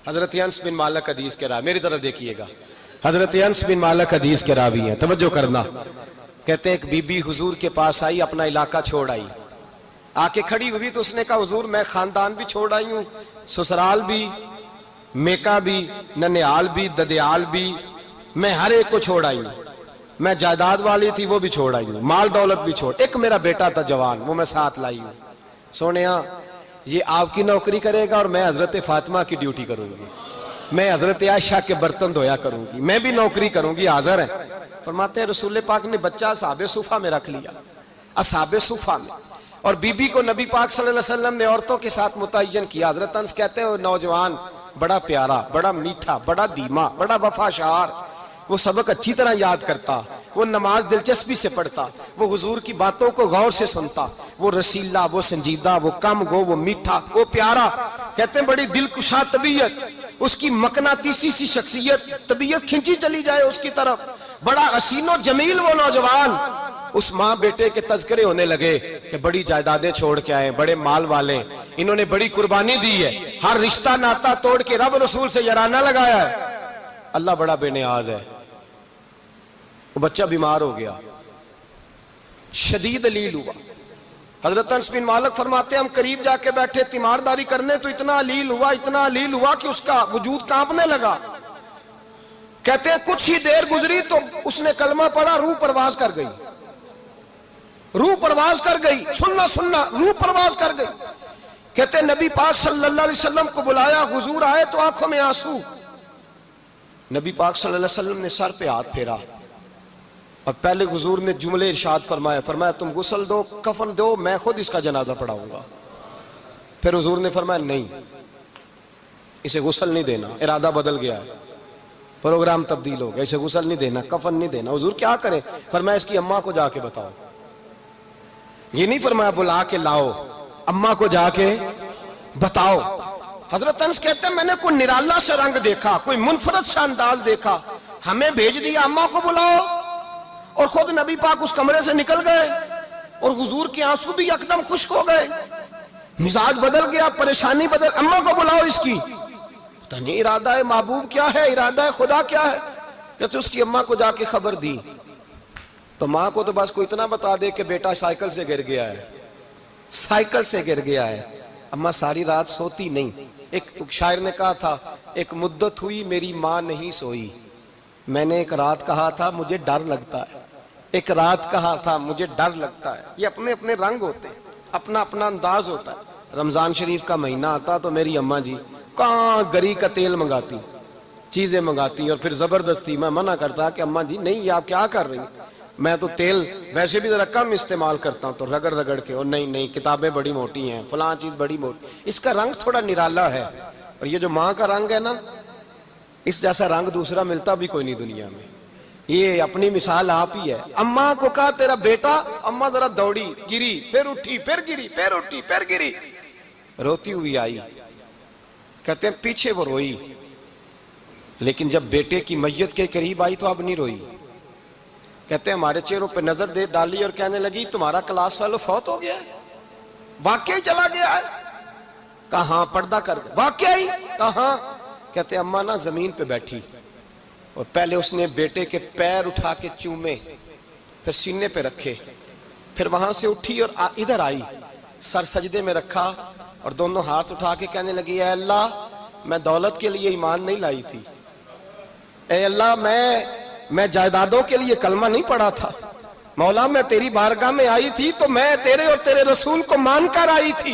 حضرت انس بن مالک حدیث کے راوی، میری طرف دیکھیے گا، حضرت انس بن مالک حدیث کے راوی ہیں، توجہ کرنا۔ کہتے ہیں ایک بی بی حضور کے پاس آئی، اپنا علاقہ چھوڑ آئی، آ کے کھڑی ہوئی تو اس نے کہا حضور میں خاندان بھی چھوڑ آئی ہوں، سسرال بھی، میکا بھی، ننیال بھی، ددیال بھی، میں ہر ایک کو چھوڑ آئی ہوں، میں جائیداد والی تھی وہ بھی چھوڑ آئی ہوں، مال دولت بھی چھوڑ، ایک میرا بیٹا تھا جوان وہ میں ساتھ لائی ہوں۔ سونیا یہ آپ کی نوکری کرے گا اور میں حضرت فاطمہ کی ڈیوٹی کروں گی، میں حضرت عائشہ کے برتن دھویا کروں گی، میں بھی نوکری کروں گی، حاضر ہے۔ فرماتے ہیں رسول پاک نے بچہ اصحاب صفہ میں رکھ لیا، اصحاب صفہ میں، اور بی بی کو نبی پاک صلی اللہ علیہ وسلم نے عورتوں کے ساتھ متعین کیا۔ حضرت انس کہتے ہیں وہ نوجوان بڑا پیارا، بڑا میٹھا، بڑا دھیما، بڑا وفاشار، وہ سبق اچھی طرح یاد کرتا، وہ نماز دلچسپی سے پڑھتا، وہ حضور کی باتوں کو غور سے سنتا، وہ رسیلا، وہ سنجیدہ، وہ کم گو، وہ میٹھا، وہ پیارا، کہتے ہیں بڑی دلکشا طبیعت، اس کی مقناطیسی سی شخصیت، طبیعت کھنچی چلی جائے اس کی طرف، بڑا حسین و جمیل وہ نوجوان۔ اس ماں بیٹے کے تذکرے ہونے لگے کہ بڑی جائیدادیں چھوڑ کے آئے، بڑے مال والے، انہوں نے بڑی قربانی دی ہے، ہر رشتہ ناتا توڑ کے رب رسول سے یارانہ لگایا ہے، اللہ بڑا بے نیاز ہے۔ وہ بچہ بیمار ہو گیا، شدید علیل ہوا۔ حضرت انس بن مالک فرماتے ہیں ہم قریب جا کے بیٹھے تیمارداری کرنے تو اتنا علیل ہوا کہ اس کا وجود کانپنے لگا۔ کہتے ہیں کچھ ہی دیر گزری تو اس نے کلمہ پڑھا، روح پرواز کر گئی، روح پرواز کر گئی، سننا روح پرواز کر گئی۔ کہتے ہیں نبی پاک صلی اللہ علیہ وسلم کو بلایا، حضور آئے تو آنکھوں میں آنسو۔ نبی پاک صلی اللہ علیہ وسلم نے سر پہ ہاتھ پھیرا اور پہلے حضور نے جملے ارشاد فرمایا تم غسل دو، کفن دو، میں خود اس کا جنازہ پڑھاؤں گا۔ پھر حضور نے فرمایا نہیں، اسے غسل نہیں دینا، ارادہ بدل گیا ہے، پروگرام تبدیل ہو گیا، اسے غسل نہیں دینا، کفن نہیں دینا۔ حضور کیا کریں؟ فرمایا اس کی اماں کو جا کے بتاؤ۔ یہ نہیں فرمایا بلا کے لاؤ، اماں کو جا کے بتاؤ۔ حضرت انس کہتے ہیں میں نے کوئی نرالا سے رنگ دیکھا، کوئی منفرد سا انداز دیکھا، ہمیں بھیج دیا اماں کو بلاؤ، اور خود نبی پاک اس کمرے سے نکل گئے اور حضور کے آنسو بھی یکدم خشک ہو گئے، مزاج بدل گیا، پریشانی بدل، اماں کو بلاؤ اس کی۔ پتہ نہیں ارادہ ہے محبوب کیا ہے، ارادہ ہے خدا کیا ہے۔ کہتے اس کی اماں کو جا کے خبر دی تو ماں کو تو بس کوئی اتنا بتا دے کہ بیٹا سائیکل سے گر گیا ہے، سائیکل سے گر گیا ہے۔ اماں ساری رات سوتی نہیں۔ ایک شاعر نے کہا تھا ایک مدت ہوئی میری ماں نہیں سوئی، میں نے ایک رات کہا تھا مجھے ڈر لگتا ہے، ایک رات کہا تھا مجھے ڈر لگتا ہے۔ یہ اپنے اپنے رنگ ہوتے ہیں، اپنا اپنا انداز ہوتا ہے۔ رمضان شریف کا مہینہ آتا تو میری اماں جی کہاں گری کا تیل منگاتی، چیزیں منگاتی، اور پھر زبردستی میں منع کرتا کہ اماں جی نہیں یہ آپ کیا کر رہی ہیں، میں تو تیل ویسے بھی ذرا کم استعمال کرتا ہوں، تو رگڑ رگڑ کے، اور نہیں کتابیں بڑی موٹی ہیں، فلاں چیز بڑی موٹی، اس کا رنگ تھوڑا نرالا ہے۔ اور یہ جو ماں کا رنگ ہے نا، اس جیسا رنگ دوسرا ملتا بھی کوئی نہیں دنیا میں۔ یہ اپنی مثال آپ ہی ہے۔ اماں کو کہا تیرا بیٹا، اماں ذرا دوڑی، گری، پھر اٹھی، پھر گری، پھر اٹھی، پھر گری، روتی ہوئی آئی۔ کہتے ہیں پیچھے وہ روئی، لیکن جب بیٹے کی میت کے قریب آئی تو اب نہیں روئی۔ کہتے ہیں ہمارے چہروں پہ نظر دے ڈالی اور کہنے لگی تمہارا کلاس فیلو فوت ہو گیا ہے، واقعی چلا گیا ہے؟ کہاں پردہ کر گیا، واقعی کہاں؟ کہتے ہیں اماں نا زمین پہ بیٹھی اور پہلے اس نے بیٹے کے پیر اٹھا کے چومے، پھر سینے پہ رکھے، پھر وہاں سے اٹھی اور ادھر آئی، سر سجدے میں رکھا اور دونوں ہاتھ اٹھا کے کہنے لگی اے اللہ میں دولت کے لیے ایمان نہیں لائی تھی، اے اللہ میں جائیدادوں کے لیے کلمہ نہیں پڑھا تھا، مولا میں تیری بارگاہ میں آئی تھی تو میں تیرے اور تیرے رسول کو مان کر آئی تھی،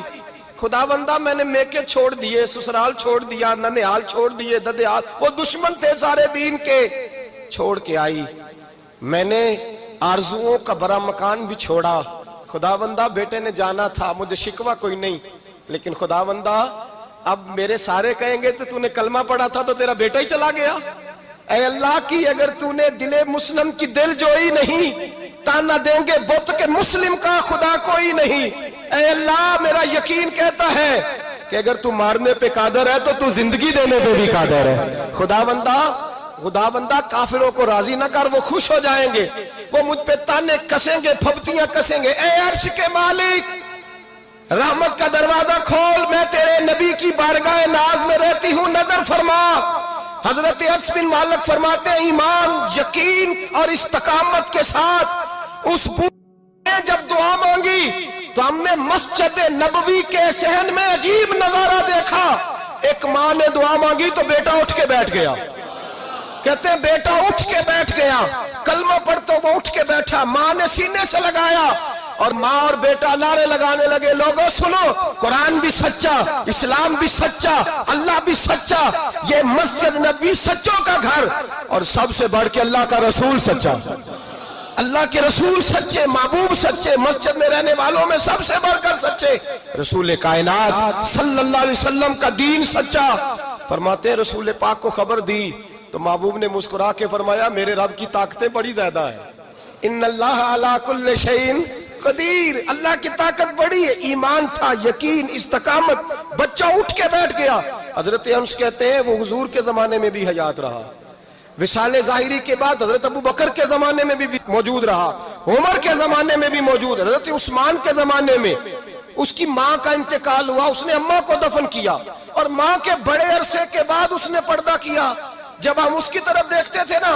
خدا بندہ میں نے میکے چھوڑ دیے، سسرال چھوڑ دیا، ننیال چھوڑ دیے، ددیال، وہ دشمن تھے سارے دین کے، چھوڑ کے آئی، میں نے آرزوؤں کا بڑا مکان بھی چھوڑا، خدا بندہ بیٹے نے جانا تھا، مجھے شکوہ کوئی نہیں، لیکن خدا بندہ اب میرے سارے کہیں گے تو نے کلمہ پڑھا تھا تو تیرا بیٹا ہی چلا گیا، اے اللہ کی اگر نے دل مسلم کی دل جوئی نہیں، تانا دیں گے بت کے مسلم کا خدا کوئی نہیں، اے اللہ میرا یقین کہتا ہے کہ اگر تو مارنے پہ قادر ہے تو زندگی دینے پہ بھی قادر ہے، خدا بندہ کافروں کو راضی نہ کر، وہ خوش ہو جائیں گے، وہ مجھ پہ تانے کسیں گے، پھپتیاں کسیں گے، اے عرش کے مالک رحمت کا دروازہ کھول، میں تیرے نبی کی بارگاہ ناز میں رہتی ہوں، نظر فرما حضرت انس بن مالک فرماتے ہیں ایمان، یقین اور استقامت کے ساتھ اس بوڑھے نے جب دعا مانگی تو ہم نے مسجد نبوی کے صحن میں عجیب نظارہ دیکھا. ایک ماں نے دعا مانگی تو بیٹا اٹھ کے بیٹھ گیا. کہتے ہیں بیٹا اٹھ کے بیٹھ گیا، کلمہ پڑھ تو وہ اٹھ کے بیٹھا، ماں نے سینے سے لگایا اور ماں اور بیٹا نعرے لگانے لگے، لوگوں سنو، قرآن بھی سچا، اسلام بھی سچا، اللہ بھی سچا، یہ مسجد نبوی سچوں کا گھر، اور سب سے بڑھ کے اللہ کا رسول سچا. اللہ کے رسول سچے، محبوب سچے، مسجد میں رہنے والوں میں سب سے بڑھ کر سچے، رسول کائنات صلی اللہ علیہ وسلم کا دین سچا. فرماتے ہیں رسول پاک کو خبر دی تو محبوب نے مسکرا کے فرمایا میرے رب کی طاقتیں بڑی زیادہ ہیں. ان اللہ علی کل شیء قدیر، اللہ کی طاقت بڑی ہے. ایمان تھا، یقین، استقامت، بچہ اٹھ کے بیٹھ گیا. حضرت انس کہتے ہیں وہ حضور کے زمانے میں بھی حیات رہا، وصال ظاہری کے بعد حضرت ابو بکر کے زمانے میں بھی موجود رہا، عمر کے زمانے میں بھی موجود، حضرت عثمان کے زمانے میں. اس کی ماں کا انتقال ہوا، اس نے اماں کو دفن کیا، اور ماں کے بڑے عرصے کے بعد اس نے پردہ کیا. جب ہم اس کی طرف دیکھتے تھے نا